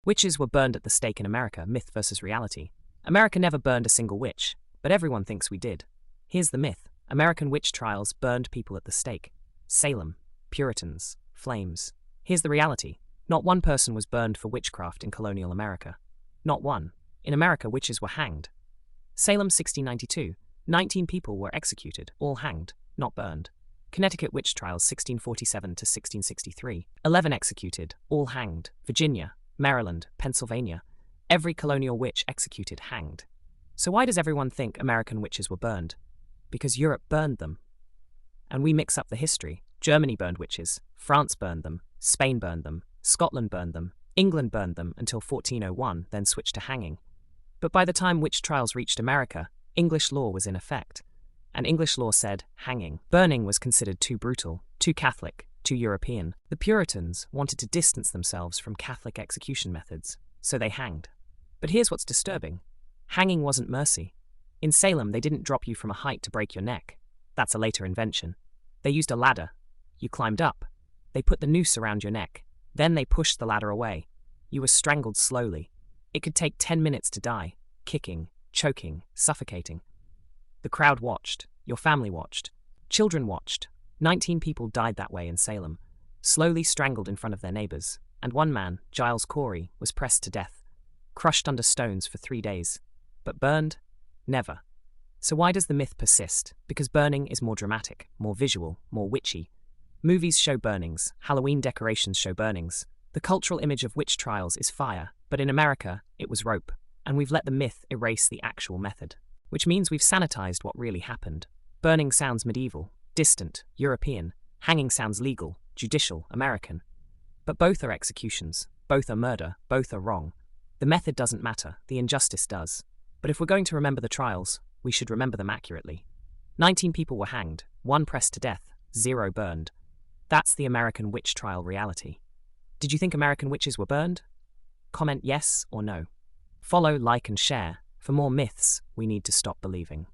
Witches were burned at the stake in America, myth versus reality. America never burned a single witch, but everyone thinks we did. Here's the myth. American witch trials burned people at the stake. Salem, Puritans, flames. Here's the reality. Not one person was burned for witchcraft in colonial America. Not one. In America, witches were hanged. Salem, 1692. 19 people were executed, all hanged, not burned. Connecticut witch trials, 1647 to 1663. 11 executed, all hanged. Virginia, Maryland, Pennsylvania. Every colonial witch executed, hanged. So why does everyone think American witches were burned? Because Europe burned them. And we mix up the history. Germany burned witches, France burned them, Spain burned them, Scotland burned them, England burned them until 1401, then switched to hanging. But by the time witch trials reached America, English law was in effect. And English law said hanging. Burning was considered too brutal, too Catholic, too European. The Puritans wanted to distance themselves from Catholic execution methods, so they hanged. But here's what's disturbing. Hanging wasn't mercy. In Salem, they didn't drop you from a height to break your neck. That's a later invention. They used a ladder. You climbed up. They put the noose around your neck. Then they pushed the ladder away. You were strangled slowly. It could take 10 minutes to die, kicking, choking, suffocating. The crowd watched. Your family watched. Children watched. 19 people died that way in Salem, slowly strangled in front of their neighbors. And one man, Giles Corey, was pressed to death, crushed under stones for 3 days. But burned? Never. So why does the myth persist? Because burning is more dramatic, more visual, more witchy. Movies show burnings, Halloween decorations show burnings. The cultural image of witch trials is fire, but in America, it was rope. And we've let the myth erase the actual method. Which means we've sanitized what really happened. Burning sounds medieval, distant, European. Hanging sounds legal, judicial, American. But both are executions, both are murder, both are wrong. The method doesn't matter, the injustice does. But if we're going to remember the trials, we should remember them accurately. 19 people were hanged, 1 pressed to death, 0 burned. That's the American witch trial reality. Did you think American witches were burned? Comment yes or no. Follow, like and share. For more myths we need to stop believing.